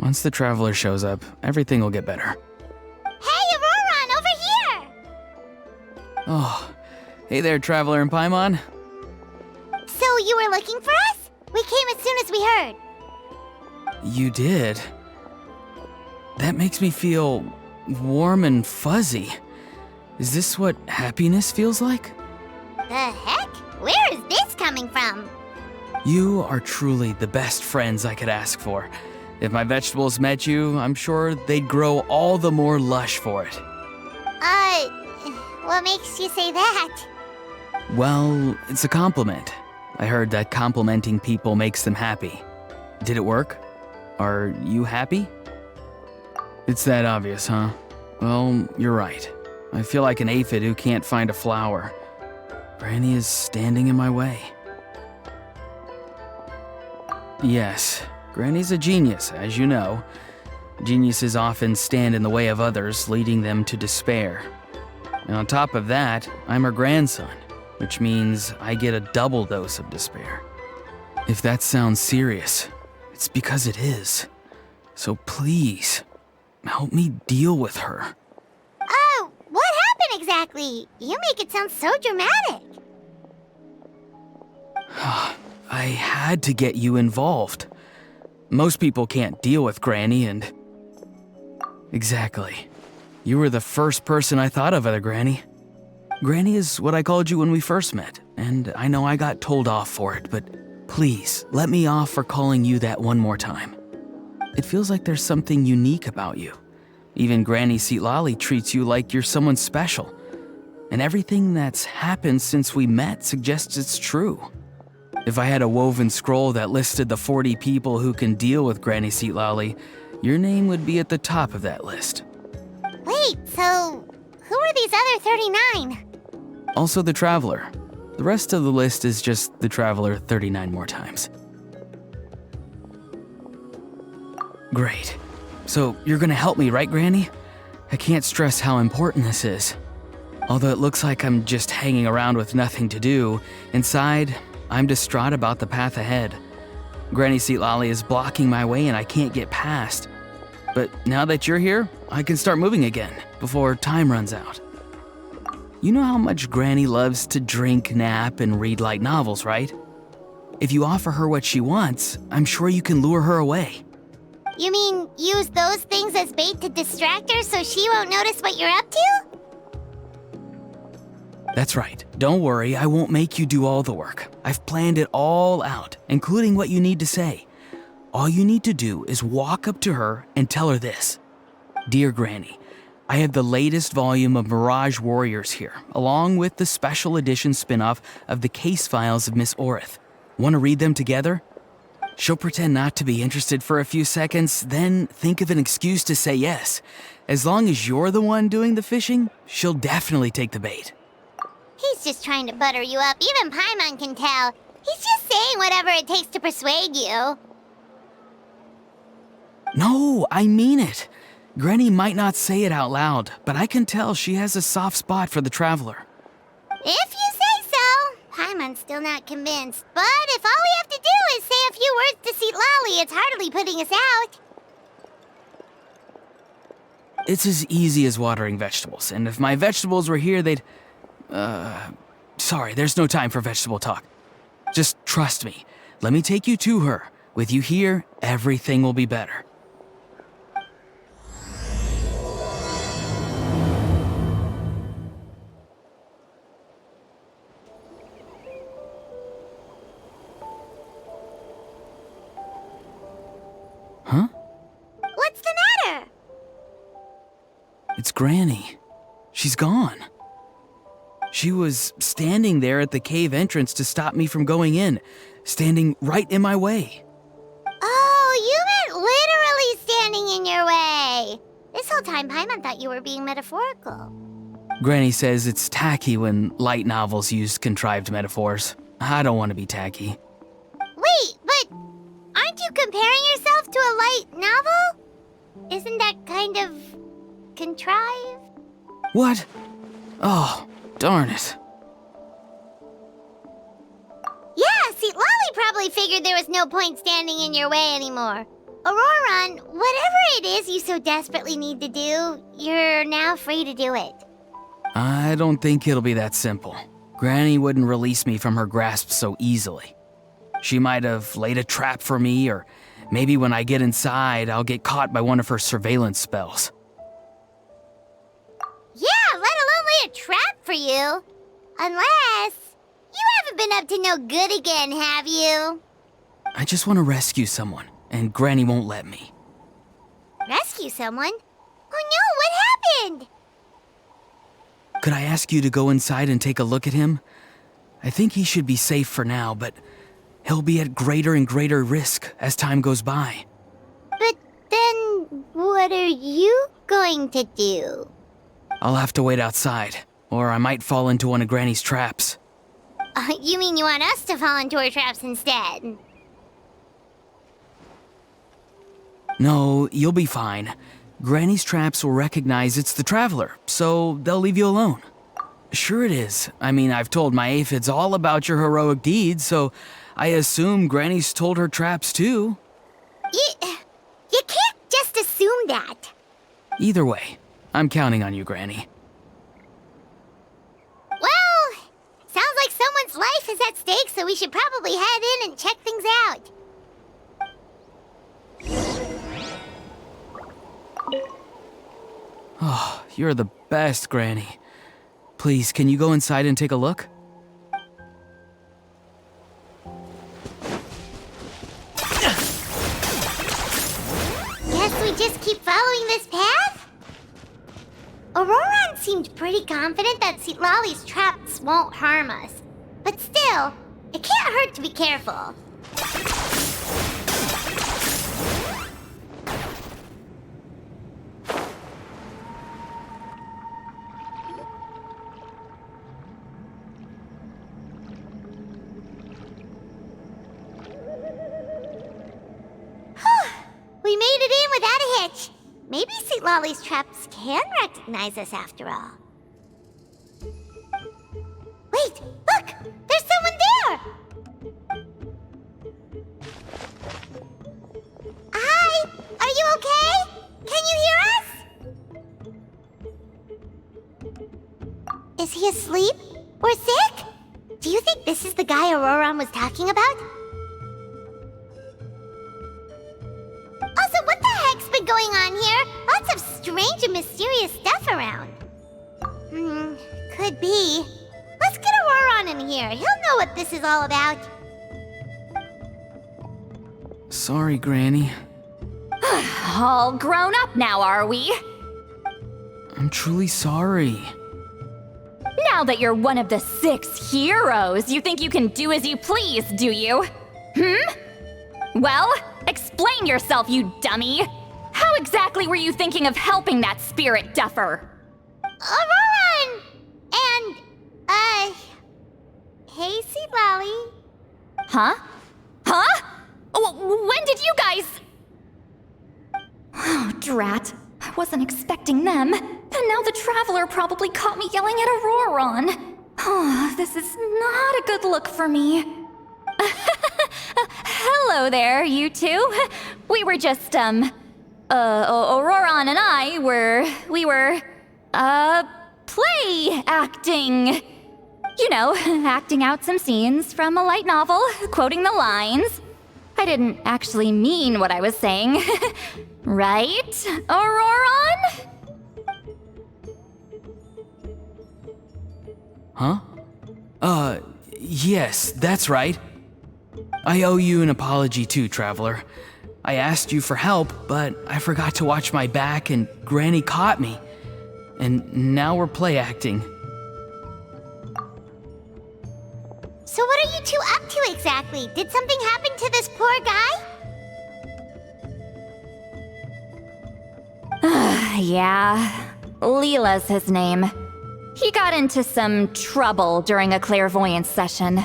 Once the traveler shows up, everything will get better. Hey, Auroron, over here! Oh, hey there, traveler in Paimon. So you were looking for us? We came as soon as we heard. You did? That makes me feel warm and fuzzy. Is this what happiness feels like? The heck? Where is this coming from? You are truly the best friends I could ask for. If my vegetables met you, I'm sure they'd grow all the more lush for it. What makes you say that? Well, it's a compliment. I heard that complimenting people makes them happy. Did it work? Are you happy? It's that obvious, huh? Well, you're right. I feel like an aphid who can't find a flower. Granny is standing in my way. Yes, Granny's a genius, as you know. Geniuses often stand in the way of others, leading them to despair. And on top of that, I'm her grandson, which means I get a double dose of despair. If that sounds serious, it's because it is. So please, help me deal with her. Oh, what happened exactly? You make it sound so dramatic. I had to get you involved. Most people can't deal with Granny and... Exactly. You were the first person I thought of, other Granny. Granny is what I called you when we first met, and I know I got told off for it, but please, let me off for calling you that one more time. It feels like there's something unique about you. Even Granny Seatlali treats you like you're someone special. And everything that's happened since we met suggests it's true. If I had a woven scroll that listed the 40 people who can deal with Granny Seatlali, your name would be at the top of that list. Wait, so who are these other 39? Also the Traveler. The rest of the list is just the Traveler 39 more times. Great. So you're gonna help me, right, Granny? I can't stress how important this is. Although it looks like I'm just hanging around with nothing to do, inside, I'm distraught about the path ahead. Granny Seatlali is blocking my way and I can't get past. But now that you're here, I can start moving again, before time runs out. You know how much Granny loves to drink, nap, and read light novels, right? If you offer her what she wants, I'm sure you can lure her away. You mean use those things as bait to distract her so she won't notice what you're up to? That's right. Don't worry, I won't make you do all the work. I've planned it all out, including what you need to say. All you need to do is walk up to her and tell her this. Dear Granny, I have the latest volume of Mirage Warriors here, along with the special edition spin-off of the case files of Miss Orith. Want to read them together? She'll pretend not to be interested for a few seconds, then think of an excuse to say yes. As long as you're the one doing the fishing, she'll definitely take the bait. He's just trying to butter you up. Even Paimon can tell. He's just saying whatever it takes to persuade you. No, I mean it. Granny might not say it out loud, but I can tell she has a soft spot for the Traveler. If you say so. Paimon's still not convinced. But if all we have to do is say a few words to Seatlali, it's hardly putting us out. It's as easy as watering vegetables, and if my vegetables were here, they'd... Sorry, there's no time for vegetable talk. Just trust me. Let me take you to her. With you here, everything will be better. Huh? What's the matter? It's Granny. She's gone. She was standing there at the cave entrance to stop me from going in, standing right in my way. Oh, you meant literally standing in your way. This whole time, Paimon thought you were being metaphorical. Granny says it's tacky when light novels use contrived metaphors. I don't want to be tacky. Wait, but aren't you comparing yourself to a light novel? Isn't that kind of contrived? What? Oh, darn it. Yeah, see, Lolly probably figured there was no point standing in your way anymore. Auroran, whatever it is you so desperately need to do, you're now free to do it. I don't think it'll be that simple. Granny wouldn't release me from her grasp so easily. She might have laid a trap for me, or maybe when I get inside, I'll get caught by one of her surveillance spells. Yeah, let alone lay a trap for you. Unless you haven't been up to no good again, have you? I just want to rescue someone, and Granny won't let me. Rescue someone? Oh no, what happened? Could I ask you to go inside and take a look at him? I think he should be safe for now, but he'll be at greater and greater risk as time goes by. But then, what are you going to do? I'll have to wait outside, or I might fall into one of Granny's traps. You mean you want us to fall into her traps instead? No, you'll be fine. Granny's traps will recognize it's the Traveler, so they'll leave you alone. Sure it is. I mean, I've told my aphids all about your heroic deeds, so I assume Granny's told her traps too. You can't just assume that. Either way, I'm counting on you, Granny. Well, sounds like someone's life is at stake, so we should probably head in and check things out. Oh, you're the best, Granny. Please, can you go inside and take a look? Guess we just keep following this path? Auroran seemed pretty confident that Lolly's traps won't harm us. But still, it can't hurt to be careful. We made it in without a hitch. Maybe St. Lolly's traps can recognize us after all. Wait, look! There's someone there! Hi! Are you okay? Can you hear us? Is he asleep? Or sick? Do you think this is the guy Auroran was talking about? Also, what the heck's been going on here? Lots of strange and mysterious stuff around. Could be. Let's get Auroran in here. He'll know what this is all about. Sorry, Granny. All grown up now, are we? I'm truly sorry. Now that you're one of the 6 heroes, you think you can do as you please, do you? Well, explain yourself, you dummy! How exactly were you thinking of helping that spirit duffer? Auroran! And, hey, St. Lolly. Huh? When did you guys... Oh, drat. I wasn't expecting them. And now the Traveler probably caught me yelling at Auroran. Oh, this is not a good look for me. Hello there, you two. We were just, Auroran and I we were, play acting. You know, acting out some scenes from a light novel, quoting the lines. I didn't actually mean what I was saying. Right, Auroran? Huh? Yes, that's right. I owe you an apology too, Traveler. I asked you for help, but I forgot to watch my back and Granny caught me. And now we're play acting. So what are you two up to exactly? Did something happen to this poor guy? Yeah, Leela's his name. He got into some trouble during a clairvoyance session.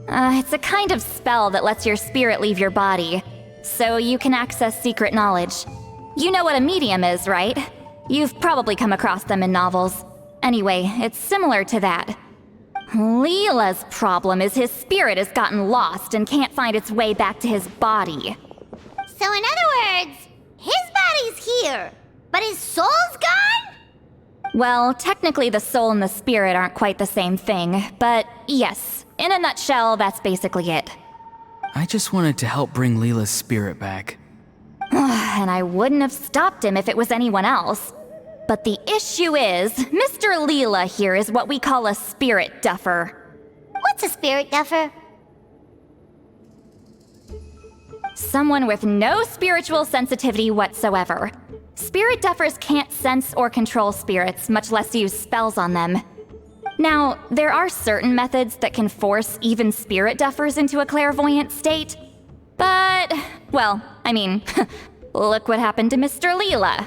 It's a kind of spell that lets your spirit leave your body, so you can access secret knowledge. You know what a medium is, right? You've probably come across them in novels. Anyway, it's similar to that. Leela's problem is his spirit has gotten lost and can't find its way back to his body. So in other words, his body's here, but his soul's gone? Well, technically the soul and the spirit aren't quite the same thing, but yes, in a nutshell, that's basically it. I just wanted to help bring Leela's spirit back. And I wouldn't have stopped him if it was anyone else. But the issue is, Mr. Leela here is what we call a spirit duffer. What's a spirit duffer? Someone with no spiritual sensitivity whatsoever. Spirit duffers can't sense or control spirits, much less use spells on them. Now, there are certain methods that can force even spirit duffers into a clairvoyant state. But, well, I mean, look what happened to Mr. Leela.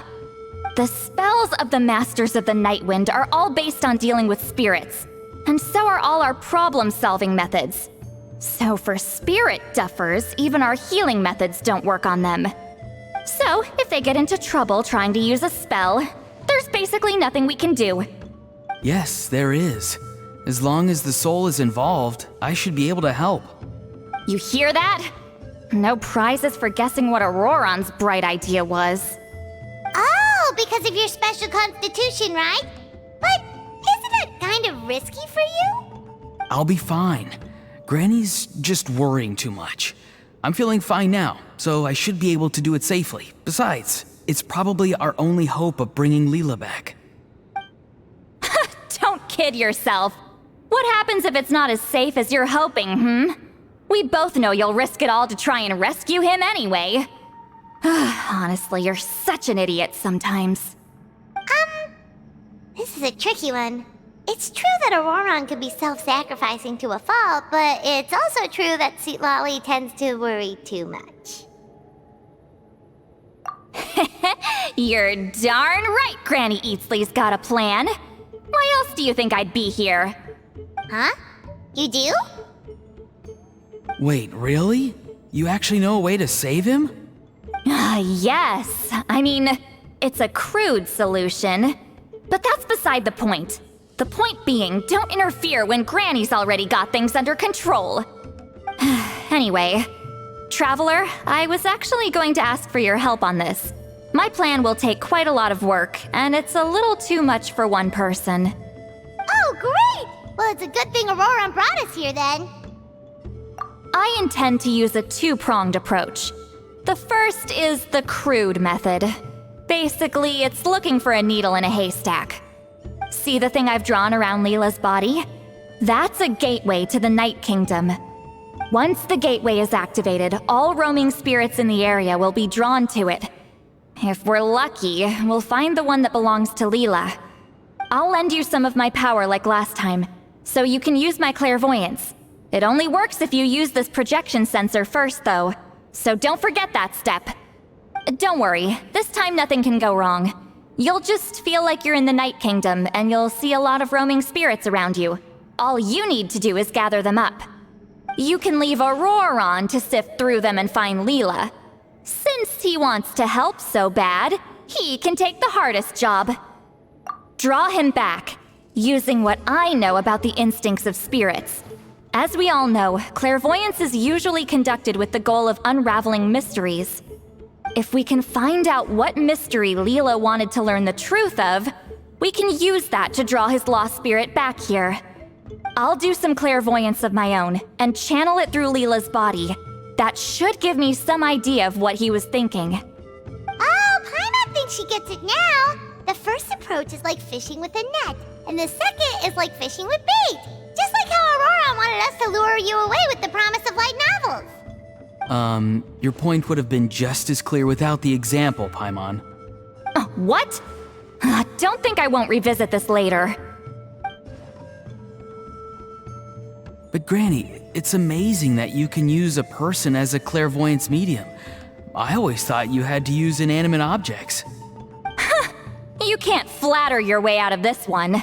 The spells of the Masters of the Nightwind are all based on dealing with spirits, and so are all our problem-solving methods. So for spirit duffers, even our healing methods don't work on them. So, if they get into trouble trying to use a spell, there's basically nothing we can do. Yes, there is. As long as the soul is involved, I should be able to help. You hear that? No prizes for guessing what Auroron's bright idea was. Oh, because of your special constitution, right? But isn't that kind of risky for you? I'll be fine. Granny's just worrying too much. I'm feeling fine now, so I should be able to do it safely. Besides, it's probably our only hope of bringing Leela back. Don't kid yourself. What happens if it's not as safe as you're hoping, We both know you'll risk it all to try and rescue him anyway. Honestly, you're such an idiot sometimes. This is a tricky one. It's true that Auroron could be self-sacrificing to a fault, but it's also true that Sweet Lolly tends to worry too much. You're darn right Granny Eatsley's got a plan. Why else do you think I'd be here? Huh? You do? Wait, really? You actually know a way to save him? Yes. I mean, it's a crude solution. But that's beside the point. The point being, don't interfere when Granny's already got things under control. Anyway, Traveler, I was actually going to ask for your help on this. My plan will take quite a lot of work, and it's a little too much for one person. Oh, great! Well, it's a good thing Auroron brought us here then. I intend to use a two-pronged approach. The first is the crude method. Basically, it's looking for a needle in a haystack. See the thing I've drawn around Leela's body? That's a gateway to the Night Kingdom. Once the gateway is activated, all roaming spirits in the area will be drawn to it. If we're lucky, we'll find the one that belongs to Leela. I'll lend you some of my power like last time, so you can use my clairvoyance. It only works if you use this projection sensor first, though, so don't forget that step. Don't worry, this time nothing can go wrong. You'll just feel like you're in the Night Kingdom, and you'll see a lot of roaming spirits around you. All you need to do is gather them up. You can leave Auroron to sift through them and find Leela. Since he wants to help so bad, he can take the hardest job. Draw him back, using what I know about the instincts of spirits. As we all know, clairvoyance is usually conducted with the goal of unraveling mysteries. If we can find out what mystery Leela wanted to learn the truth of, we can use that to draw his lost spirit back here. I'll do some clairvoyance of my own and channel it through Leela's body. That should give me some idea of what he was thinking. Oh, Paimon thinks she gets it now. The first approach is like fishing with a net, and the second is like fishing with bait. Just like how Auroron wanted us to lure you away with the promise of light novels. Your point would have been just as clear without the example, Paimon. What? Don't think I won't revisit this later. But Granny, it's amazing that you can use a person as a clairvoyance medium. I always thought you had to use inanimate objects. You can't flatter your way out of this one.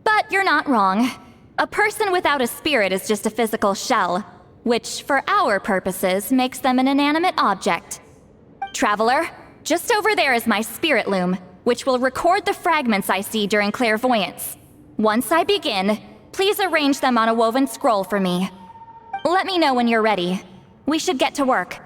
But you're not wrong. A person without a spirit is just a physical shell, which, for our purposes, makes them an inanimate object. Traveler, just over there is my spirit loom, which will record the fragments I see during clairvoyance. Once I begin, please arrange them on a woven scroll for me. Let me know when you're ready. We should get to work.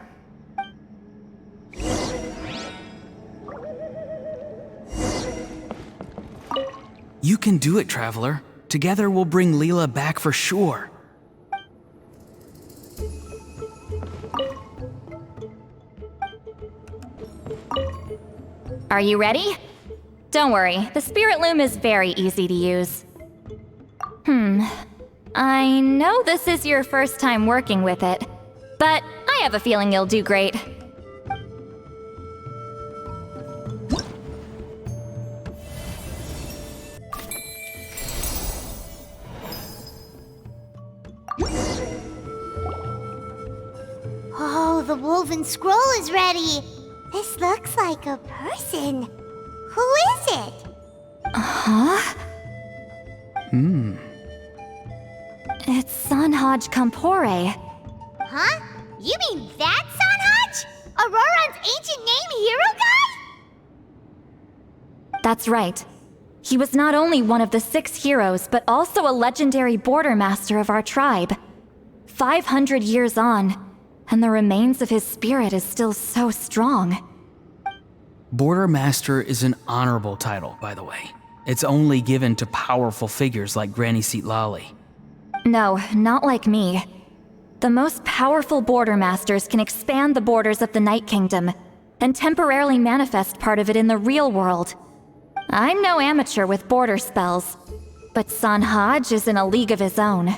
You can do it, Traveler. Together we'll bring Leela back for sure. Are you ready? Don't worry, the Spirit Loom is very easy to use. I know this is your first time working with it, but I have a feeling you'll do great. Oh, the woven scroll is ready. This looks like a person. Who is it? It's Sanhaj Kampore. Huh? You mean that Sanhaj? Auroran's ancient name hero guy? That's right. He was not only one of the 6 heroes, but also a legendary border master of our tribe. 500 years on, and the remains of his spirit is still so strong. Border Master is an honorable title, by the way. It's only given to powerful figures like Granny Seatlali. No, not like me. The most powerful border masters can expand the borders of the Night Kingdom and temporarily manifest part of it in the real world. I'm no amateur with border spells, but Sanhaj is in a league of his own.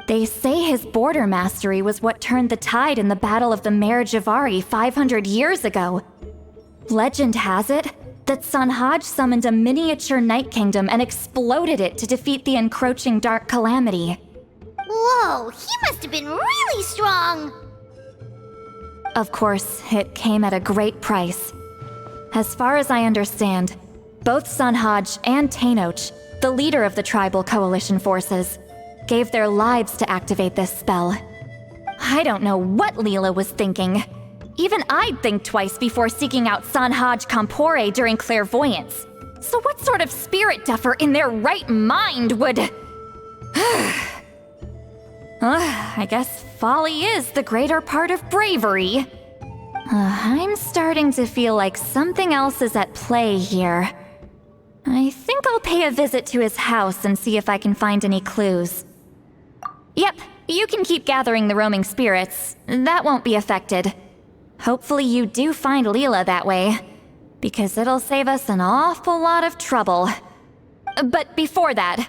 They say his border mastery was what turned the tide in the Battle of the Mare Javari 500 years ago. Legend has it that Sanhaj summoned a miniature Night Kingdom and exploded it to defeat the encroaching Dark Calamity. Whoa, he must have been really strong. Of course, it came at a great price. As far as I understand, both Sanhaj and Tainoch, the leader of the tribal coalition forces, gave their lives to activate this spell. I don't know what Leela was thinking. Even I'd think twice before seeking out Sanhaj Kampore during clairvoyance. So what sort of spirit duffer in their right mind would... I guess folly is the greater part of bravery. I'm starting to feel like something else is at play here. I think I'll pay a visit to his house and see if I can find any clues. Yep, you can keep gathering the roaming spirits. That won't be affected. Hopefully you do find Leela that way, because it'll save us an awful lot of trouble. But before that,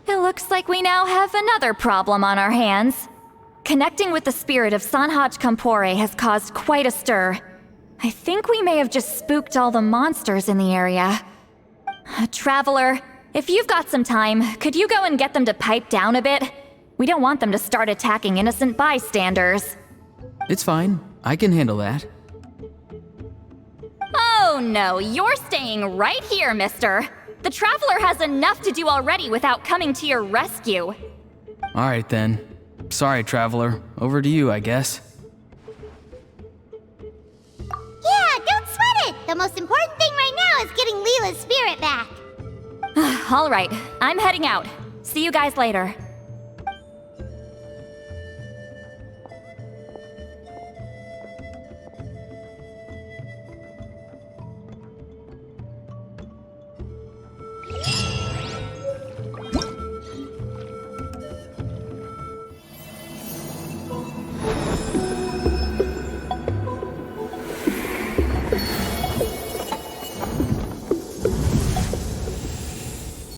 it looks like we now have another problem on our hands. Connecting with the spirit of Sanhaj Kampore has caused quite a stir. I think we may have just spooked all the monsters in the area. Traveler, if you've got some time, could you go and get them to pipe down a bit? We don't want them to start attacking innocent bystanders. It's fine. I can handle that. Oh no, you're staying right here, mister. The Traveler has enough to do already without coming to your rescue. All right then. Sorry, Traveler. Over to you, I guess. Yeah, don't sweat it. The most important thing right now is getting Leela's spirit back. All right, I'm heading out. See you guys later.